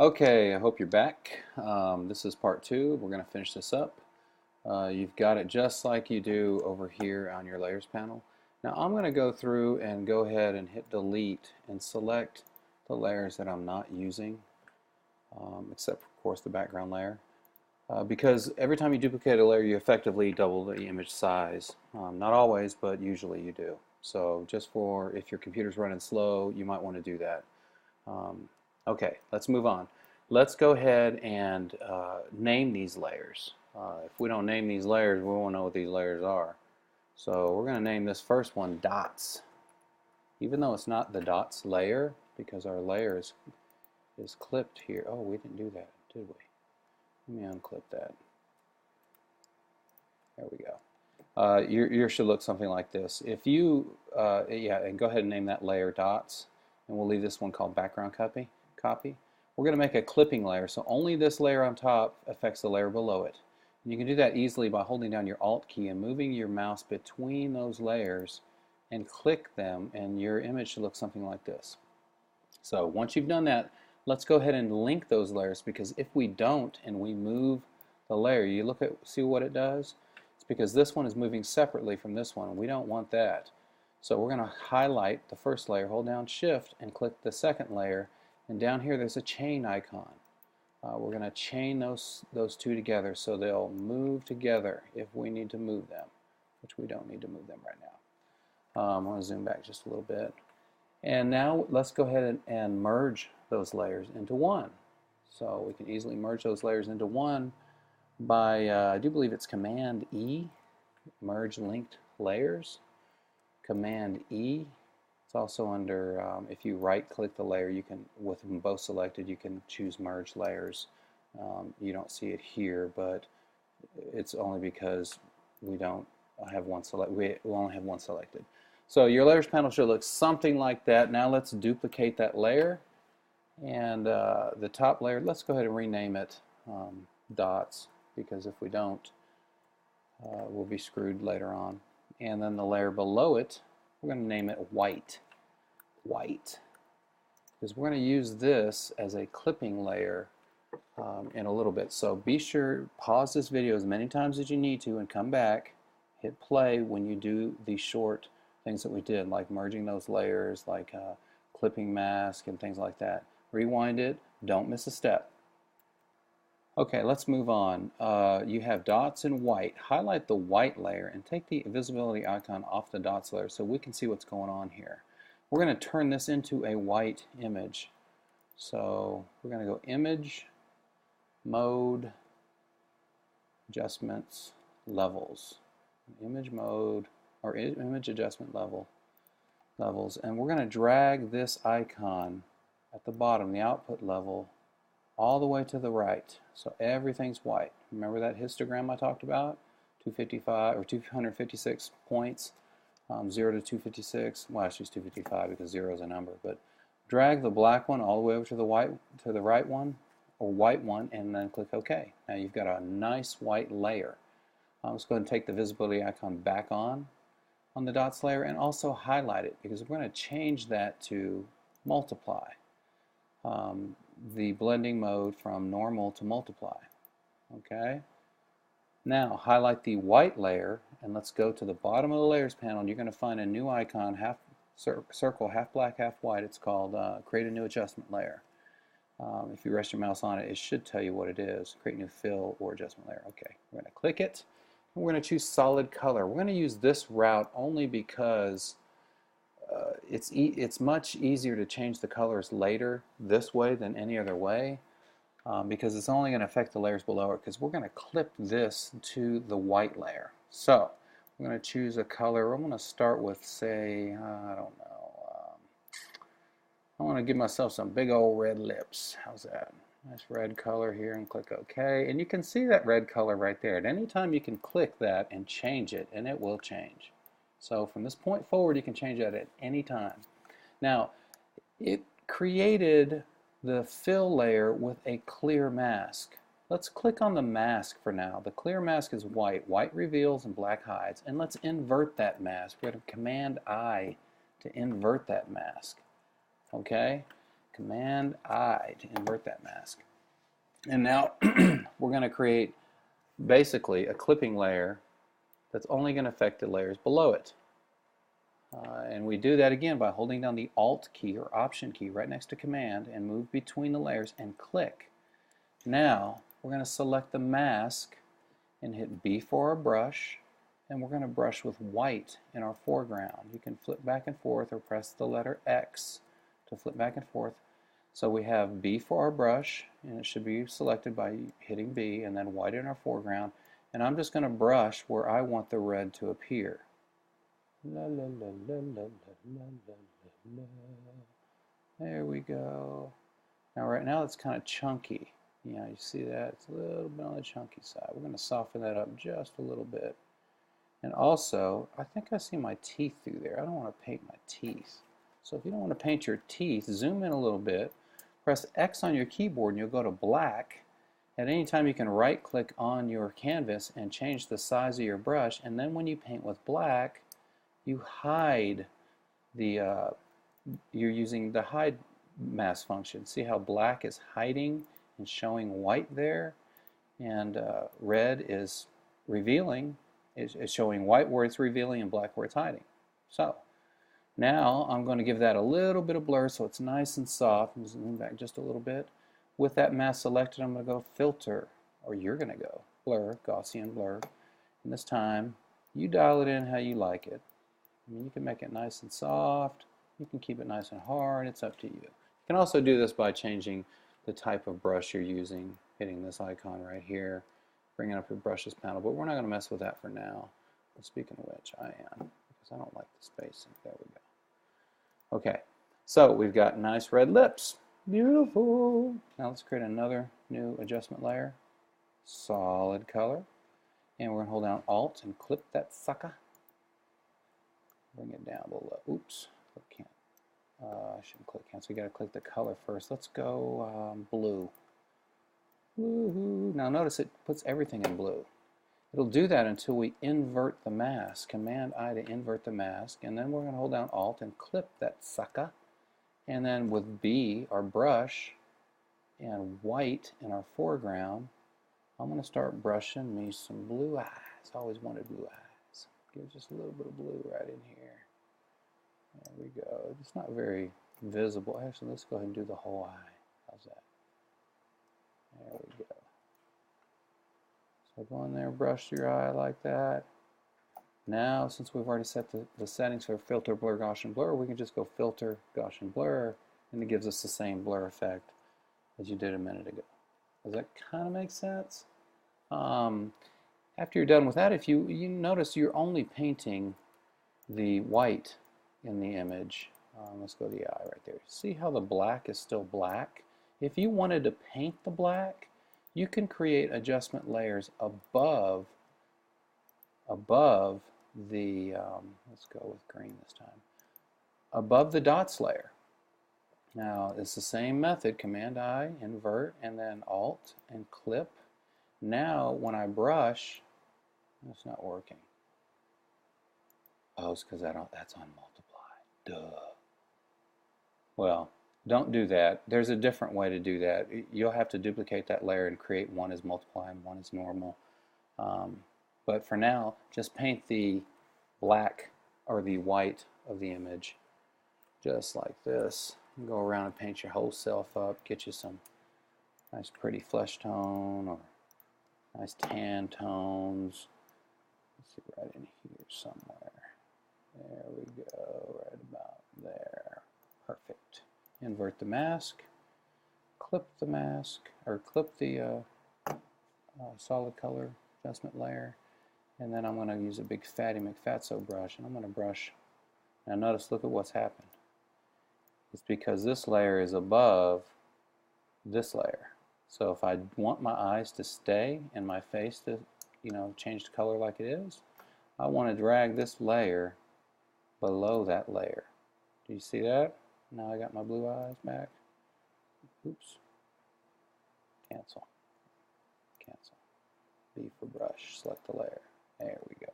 Okay, I hope you're back. This is part two. We're going to finish this up. You've got it just like you do over here on your layers panel. Now I'm going to go through and go ahead and hit delete and select the layers that I'm not using, except of course the background layer. Because every time you duplicate a layer you effectively double the image size. Not always, but usually you do. So just for if your computer's running slow, you might want to do that. Okay, let's move on. Let's go ahead and name these layers. If we don't name these layers, we won't know what these layers are. So we're going to name this first one dots. Even though it's not the dots layer, because our layer is clipped here. Oh, we didn't do that, did we? Let me unclip that. There we go. Yours should look something like this. If you, and go ahead and name that layer dots, and we'll leave this one called background copy. We're going to make a clipping layer, so only this layer on top affects the layer below it. And you can do that easily by holding down your Alt key and moving your mouse between those layers and click them, and your image should look something like this. So once you've done that, let's go ahead and link those layers, because if we don't and we move the layer, you see what it does? It's because this one is moving separately from this one, and we don't want that. So we're going to highlight the first layer, hold down Shift, and click the second layer, and down here there's a chain icon. We're going to chain those two together so they'll move together if we need to move them, which we don't need to move them right now. I'm going to zoom back just a little bit. And now let's go ahead and merge those layers into one. So we can easily merge those layers into one by, I do believe it's Command E, merge linked layers. Command E. It's also under, if you right click the layer, you can, with them both selected, you can choose merge layers. You don't see it here, but it's only because we don't have one we only have one selected. So your layers panel should look something like that. Now let's duplicate that layer, and the top layer, let's go ahead and rename it dots, because if we don't, we'll be screwed later on. And then the layer below it, we're going to name it white. White. Because we're going to use this as a clipping layer in a little bit. So be sure, pause this video as many times as you need to and come back, hit play when you do the short things that we did, like merging those layers, like clipping mask and things like that. Rewind it, don't miss a step. Okay, let's move on. You have dots in white. Highlight the white layer and take the visibility icon off the dots layer so we can see what's going on here. We're going to turn this into a white image. So we're going to go Image, Mode, Adjustments, Levels. Image Mode, or Image Adjustment Levels. And we're going to drag this icon at the bottom, the output level, all the way to the right, so everything's white. Remember that histogram I talked about? 255 or 256 points, 0 to 256. Well, actually it's 255 because 0 is a number. But drag the black one all the way over to the right one, or white one, and then click OK. Now you've got a nice white layer. Let's go ahead and take the visibility icon back on the dots layer, and also highlight it, because we're going to change that to multiply. The blending mode from normal to multiply. Okay. Now highlight the white layer, and let's go to the bottom of the layers panel, and you're going to find a new icon, circle, half black, half white. It's called create a new adjustment layer. If you rest your mouse on it, it should tell you what it is. Create new fill or adjustment layer. Okay, we're going to click it, and we're going to choose solid color. We're going to use this route only because it's much easier to change the colors later this way than any other way, because it's only going to affect the layers below it, because we're going to clip this to the white layer. So I'm going to choose a color. I'm going to start with, say, I don't know, I want to give myself some big old red lips. How's that? Nice red color here, and click OK. And you can see that red color right there. At any time you can click that and change it, and it will change. So from this point forward, you can change that at any time. Now, it created the fill layer with a clear mask. Let's click on the mask for now. The clear mask is white. White reveals and black hides. And let's invert that mask. We're going to Command I to invert that mask. Okay? Command I to invert that mask. And now we're going to create basically a clipping layer that's only going to affect the layers below it. And we do that again by holding down the Alt key or Option key right next to Command and move between the layers and click. Now we're going to select the mask and hit B for our brush, and we're going to brush with white in our foreground. You can flip back and forth or press the letter X to flip back and forth. So we have B for our brush, and it should be selected by hitting B, and then white in our foreground. And I'm just going to brush where I want the red to appear. La, la, la, la, la, la, la, la. There we go. Now right now it's kind of chunky. You see that? It's a little bit on the chunky side. We're going to soften that up just a little bit. And also, I think I see my teeth through there. I don't want to paint my teeth. So if you don't want to paint your teeth, zoom in a little bit, press X on your keyboard and you'll go to black. At any time you can right click on your canvas and change the size of your brush, and then when you paint with black, you hide the, you're using the hide mask function. See how black is hiding and showing white there, and red is revealing, is showing white where it's revealing and black where it's hiding. So now I'm going to give that a little bit of blur so it's nice and soft, and zoom back just a little bit. With that mask selected, I'm going to go filter, or you're going to go blur, Gaussian blur, and this time you dial it in how you like it. I mean, you can make it nice and soft, you can keep it nice and hard, it's up to you. You can also do this by changing the type of brush you're using, hitting this icon right here, bringing up your brushes panel, but we're not going to mess with that for now. But speaking of which, I am, because I don't like the spacing. There we go. Okay, so we've got nice red lips. Beautiful. Now let's create another new adjustment layer. Solid color. And we're going to hold down Alt and clip that sucker. Bring it down below. Oops. I shouldn't click cancel. You got to click the color first. Let's go blue. Woohoo. Now notice it puts everything in blue. It'll do that until we invert the mask. Command I to invert the mask, and then we're going to hold down Alt and clip that sucker. And then with B, our brush, and white in our foreground, I'm going to start brushing me some blue eyes. I always wanted blue eyes. Give just a little bit of blue right in here. There we go. It's not very visible. Actually, let's go ahead and do the whole eye. How's that? There we go. So go in there, brush your eye like that. Now, since we've already set the settings for filter, blur, Gaussian blur, we can just go filter, Gaussian blur, and it gives us the same blur effect as you did a minute ago. Does that kind of make sense? After you're done with that, if you notice you're only painting the white in the image. Let's go to the eye right there. See how the black is still black? If you wanted to paint the black, you can create adjustment layers above the, let's go with green this time, above the dots layer. Now it's the same method, Command I, invert, and then Alt and clip. Now when I brush, it's not working. Oh, it's because that's on multiply. Duh. Well, don't do that. There's a different way to do that. You'll have to duplicate that layer and create one as multiply and one as normal. But for now, just paint the black or the white of the image just like this. Go around and paint your whole self up. Get you some nice pretty flesh tone or nice tan tones. Let's see, right in here somewhere. There we go, right about there. Perfect. Invert the mask, clip the mask, or clip the solid color adjustment layer, and then I'm going to use a big fatty McFatso brush, and I'm going to brush. Now notice, look at what's happened. It's because this layer is above this layer. So if I want my eyes to stay and my face to, change the color like it is, I want to drag this layer below that layer. Do you see that? Now I got my blue eyes back. Oops. Cancel. Cancel. B for brush. Select the layer. There we go.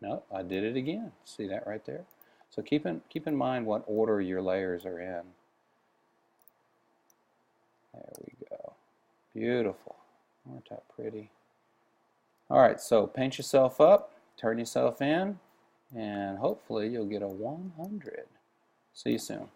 No, I did it again. See that right there? So keep in mind what order your layers are in. Beautiful. Aren't that pretty? Alright, so paint yourself up, turn yourself in, and hopefully you'll get a 100. See you soon.